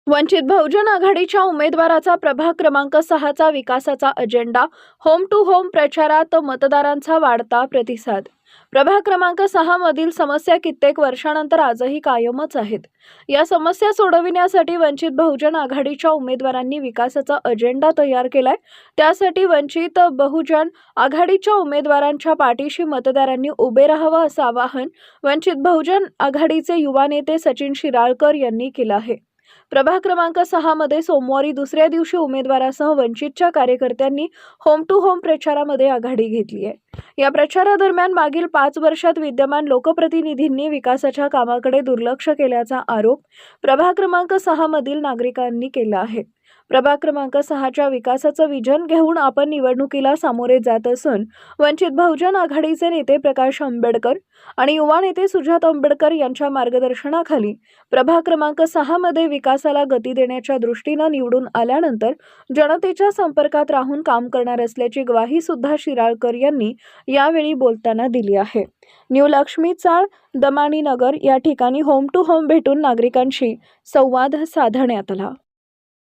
वंचित बहुजन आघाडीच्या उमेदवाराचा प्रभाग क्रमांक 6चा विकासाचा अजेंडा, होम टू होम प्रचारात मतदारांचा वाढता प्रतिसाद। प्रभाग क्रमांक 6 मधील समस्या कित्येक वर्षानंतर आजही कायमच आहेत। या समस्या सोडविण्यासाठी वंचित बहुजन आघाडीच्या उमेदवारांनी विकासाचा अजेंडा तयार केलाय। त्यासाठी वंचित बहुजन आघाडीच्या उमेदवारांच्या पाठीशी मतदारांनी उभे राहावं असं आवाहन वंचित बहुजन आघाडीचे युवा नेते सचिन शिराळकर यांनी केलं आहे। प्रभाग क्रमांक 6 मध्ये सोमवारी दुसऱ्या दिवशी उमेदवारासह वंचितच्या कार्यकर्त्यांनी होम टू होम प्रचारामध्ये आघाडी घेतली आहे। या प्रचारादरम्यान मागील 5 वर्षात विद्यमान लोकप्रतिनिधींनी विकासाच्या कामाकडे दुर्लक्ष केल्याचा आरोप प्रभाग क्रमांक 6 मधील नागरिकांनी केला आहे। प्रभाग क्रमांक 6च्या विकासाचं विजन घेऊन आपण निवडणुकीला सामोरे जात असून वंचित बहुजन आघाडीचे नेते प्रकाश आंबेडकर आणि युवा नेते सुजात आंबेडकर यांच्या मार्गदर्शनाखाली प्रभाग क्रमांक 6 मध्ये विकासाला गती देण्याच्या दृष्टीने निवडून आल्यानंतर जनतेच्या संपर्कात राहून काम करणार असल्याची ग्वाही सुद्धा शिराळकर यांनी यावेळी बोलताना दिली आहे। न्यू लक्ष्मी चाळ, दमानी नगर या ठिकाणी होम टू होम भेटून नागरिकांशी संवाद साधण्यात आला।